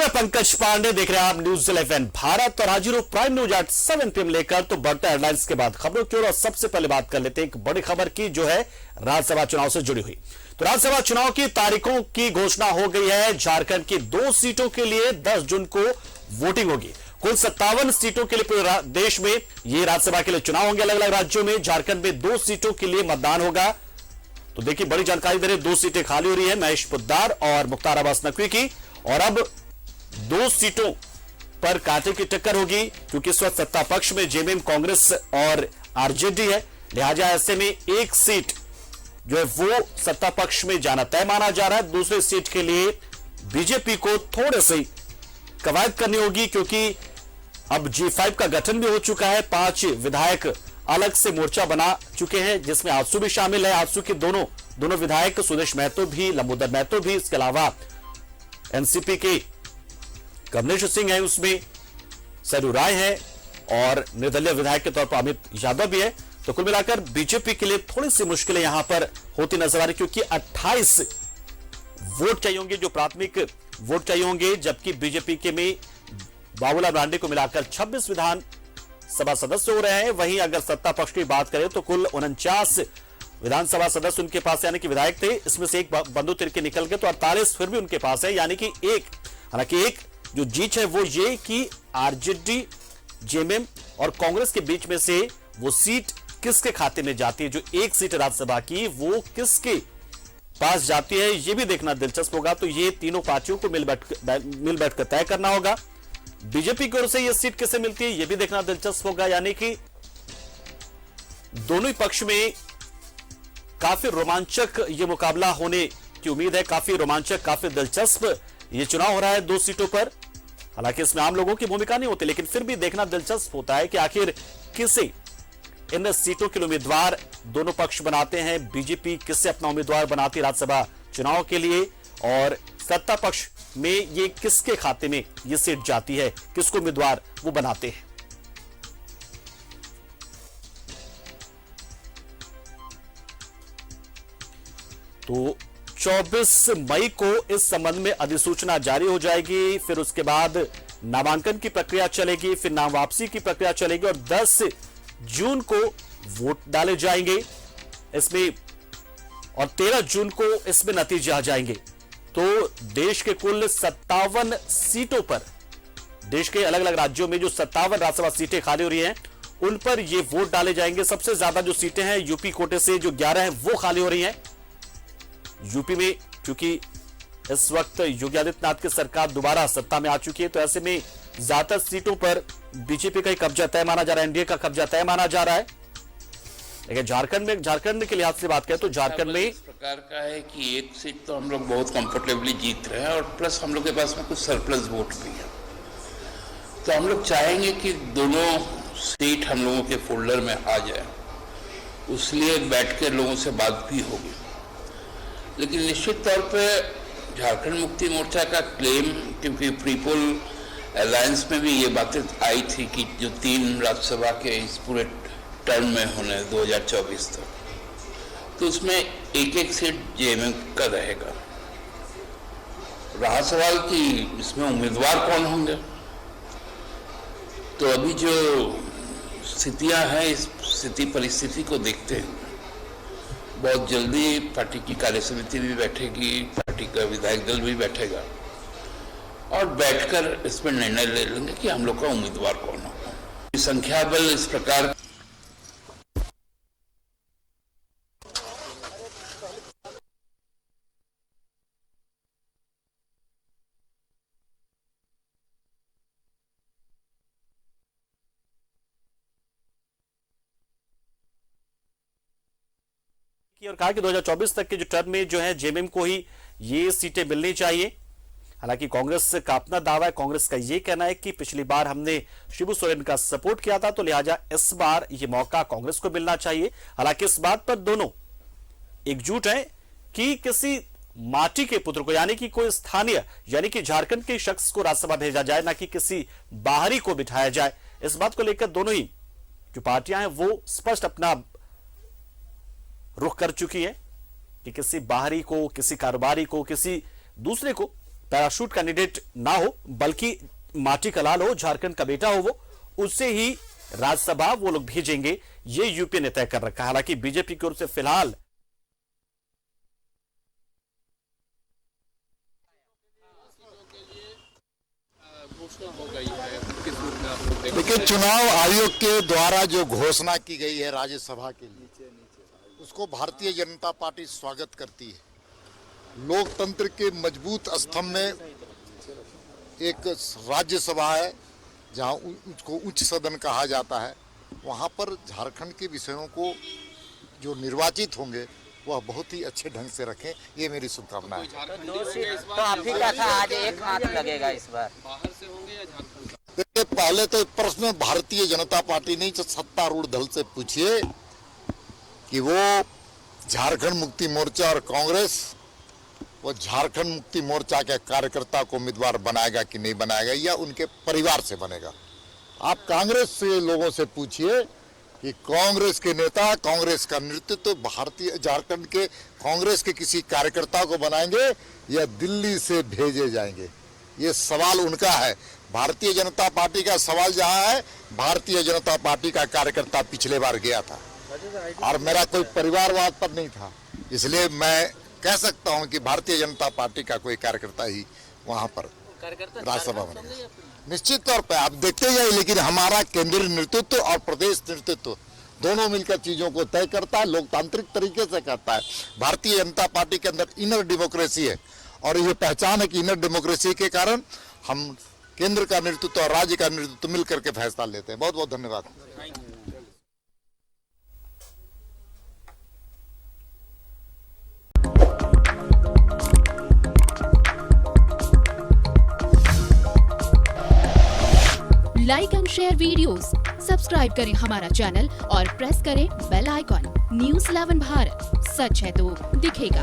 मैं पंकज पांडे, देख रहे हैं आप न्यूज़ 11 भारत और हाजिर प्राइम न्यूज एट 7 PM लेकर। तो बढ़ते हेडलाइंस के बाद खबरों की ओर और सबसे पहले बात कर लेते हैं एक बड़ी खबर की जो है राज्यसभा चुनाव से जुड़ी हुई। तो राज्यसभा चुनाव की तारीखों की घोषणा हो गई है। झारखंड की 2 सीटों के लिए 10 जून को वोटिंग होगी। कुल 57 सीटों के लिए पूरे देश में ये राज्यसभा के लिए चुनाव होंगे। अलग अलग राज्यों में झारखंड में 2 सीटों के लिए मतदान होगा। तो देखिए बड़ी जानकारी दे रहे, 2 सीटें खाली हो रही है, महेश पोद्दार और मुख्तार अब्बास नकवी की। और अब 2 सीटों पर कांटे की टक्कर होगी, क्योंकि इस वक्त सत्ता पक्ष में जेएमएम, कांग्रेस और आरजेडी है। लिहाजा ऐसे में एक सीट जो है वो सत्ता पक्ष में जाना तय माना जा रहा है। दूसरे सीट के लिए बीजेपी को थोड़े से कवायद करनी होगी, क्योंकि अब G5 का गठन भी हो चुका है। 5 विधायक अलग से मोर्चा बना चुके हैं, जिसमें आजसू भी शामिल है। आजसू के दोनों विधायक सुदेश महतो भी, लंबोदर महतो भी, इसके अलावा एनसीपी के कमलेश सिंह है, उसमें सरयू राय है और निर्दलीय विधायक के तौर पर अमित यादव भी है। तो कुल मिलाकर बीजेपी के लिए थोड़ी सी मुश्किलें यहां पर होती नजर आ रही, क्योंकि 28 वोट चाहिए होंगे, जो प्राथमिक वोट चाहिए होंगे, जबकि बीजेपी के में बाबूलाल मरांडी को मिलाकर 26 विधानसभा सदस्य हो रहे हैं। वहीं अगर सत्ता पक्ष की बात करें तो कुल 49 विधानसभा सदस्य उनके पास, यानी कि विधायक थे, इसमें से एक बंधु तिरके निकल गए, तो 48 फिर भी उनके पास है। यानी कि हालांकि एक जो जीत है वो ये कि आरजेडी, जेएमएम और कांग्रेस के बीच में से वो सीट किसके खाते में जाती है, जो एक सीट राज्यसभा की वो किसके पास जाती है, ये भी देखना दिलचस्प होगा। तो ये तीनों पार्टियों को मिल बैठकर तय करना होगा। बीजेपी की ओर से ये सीट किसे मिलती है ये भी देखना दिलचस्प होगा। यानी कि दोनों ही पक्ष में काफी रोमांचक ये मुकाबला होने की उम्मीद है। काफी रोमांचक, काफी दिलचस्प ये चुनाव हो रहा है 2 सीटों पर। हालांकि इसमें आम लोगों की भूमिका नहीं होती, लेकिन फिर भी देखना दिलचस्प होता है कि आखिर किसे इन सीटों के लिए उम्मीदवार दोनों पक्ष बनाते हैं। बीजेपी किससे अपना उम्मीदवार बनाती है राज्यसभा चुनाव के लिए, और सत्ता पक्ष में ये किसके खाते में ये सीट जाती है, किसको उम्मीदवार वो बनाते हैं। तो 24 मई को इस संबंध में अधिसूचना जारी हो जाएगी। फिर उसके बाद नामांकन की प्रक्रिया चलेगी, फिर नाम वापसी की प्रक्रिया चलेगी और 10 जून को वोट डाले जाएंगे इसमें, और 13 जून को इसमें नतीजे आ जाएंगे। तो देश के कुल 57 सीटों पर, देश के अलग अलग राज्यों में जो 57 राज्यसभा सीटें खाली हो रही हैं, उन पर ये वोट डाले जाएंगे। सबसे ज्यादा जो सीटें हैं यूपी कोटे से, जो 11 हैं वो खाली हो रही हैं यूपी में, क्योंकि इस वक्त योगी आदित्यनाथ की सरकार दोबारा सत्ता में आ चुकी है। तो ऐसे में ज्यादातर सीटों पर बीजेपी का ही कब्जा तय माना जा रहा है, एनडीए का कब्जा तय माना जा रहा है। लेकिन झारखंड के लिहाज से बात करें तो झारखंड में इस प्रकार का है कि एक सीट तो हम लोग बहुत कंफर्टेबली जीत रहे हैं, और प्लस हम लोग के पास में कुछ सरप्लस वोट भी है। तो हम लोग चाहेंगे कि दोनों सीट हम लोगों के फोल्डर में आ जाए, उसलिए बैठ के लोगों से बात भी होगी। लेकिन निश्चित तौर पे झारखंड मुक्ति मोर्चा का क्लेम, क्योंकि प्रीपोल अलायंस में भी ये बातें आई थी कि जो 3 राज्यसभा के इस पूरे टर्म में होने 2024 तक, तो उसमें एक सीट जेएमएम का रहेगा। रहा सवाल कि इसमें उम्मीदवार कौन होंगे, तो अभी जो स्थितियां हैं, इस स्थिति परिस्थिति को देखते हैं बहुत जल्दी पार्टी की कार्य समिति भी बैठेगी, पार्टी का विधायक दल भी बैठेगा, और बैठकर इसमें निर्णय ले लेंगे कि हम लोग का उम्मीदवार कौन होगा। संख्या बल इस प्रकार और कहा कि 2024 तक के जो टर्म में जो है जेएमएम को ही ये सीटें मिलनी चाहिए। हालांकि कांग्रेस का अपना दावा है, कांग्रेस का ये कहना है कि पिछली बार हमने शिबू सोरेन का सपोर्ट किया था, तो लिहाजा इस बार ये मौका कांग्रेस को मिलना चाहिए। हालांकि इस बात पर दोनों एकजुट हैं कि किसी माटी के पुत्र को, यानी कि कोई स्थानीय, यानी कि झारखंड के शख्स को राज्यसभा भेजा जाए, ना कि किसी बाहरी को बिठाया जाए। इस बात को लेकर दोनों ही जो पार्टियां हैं वो स्पष्ट अपना रुख कर चुकी है कि किसी बाहरी को, किसी कारोबारी को, किसी दूसरे को पैराशूट कैंडिडेट ना हो बल्कि माटी का लाल हो, झारखंड का बेटा हो, वो उससे ही राज्यसभा वो लोग भेजेंगे, ये यूपीए ने तय कर रखा है। हालांकि बीजेपी की ओर से फिलहाल देखिए, चुनाव आयोग के द्वारा जो घोषणा की गई है राज्यसभा के लिए, उसको भारतीय जनता पार्टी स्वागत करती है। लोकतंत्र के मजबूत स्तंभ में एक राज्यसभा है, जहां उसको उच्च सदन कहा जाता है। वहां पर झारखंड के विषयों को जो निर्वाचित होंगे वह बहुत ही अच्छे ढंग से रखें, ये मेरी शुभकामना है। तो आप ही का था, आज एक हाथ लगेगा इस बार। बाहर से होंगे या झारखंड से? देखिए, पहले तो प्रश्न भारतीय जनता पार्टी नहीं, सत्तारूढ़ दल से पूछिए कि वो झारखंड मुक्ति मोर्चा और कांग्रेस वो झारखंड मुक्ति मोर्चा के कार्यकर्ता को उम्मीदवार बनाएगा कि नहीं बनाएगा, या उनके परिवार से बनेगा। आप कांग्रेस से लोगों से पूछिए कि कांग्रेस के नेता, कांग्रेस का नेतृत्व भारतीय झारखंड के कांग्रेस के किसी कार्यकर्ता को बनाएंगे या दिल्ली से भेजे जाएंगे, ये सवाल उनका है। भारतीय जनता पार्टी का सवाल जहां है, भारतीय जनता पार्टी का कार्यकर्ता पिछले बार गया था और मेरा कोई परिवारवाद पर नहीं था, इसलिए मैं कह सकता हूं कि भारतीय जनता पार्टी का कोई कार्यकर्ता ही वहां पर राज्यसभा बनेगा। निश्चित तौर पर आप देखते जाइए, लेकिन हमारा केंद्रीय नेतृत्व और प्रदेश नेतृत्व दोनों मिलकर चीजों को तय करता है, लोकतांत्रिक तरीके से करता है। भारतीय जनता पार्टी के अंदर इनर डेमोक्रेसी है और ये पहचान है कि इनर डेमोक्रेसी के कारण हम केंद्र का नेतृत्व और राज्य का नेतृत्व मिलकर के फैसला लेते हैं। बहुत बहुत धन्यवाद। Like and share videos, subscribe करें हमारा चैनल और प्रेस करें बेल आइकॉन। न्यूज़ 11 भारत, सच है तो दिखेगा।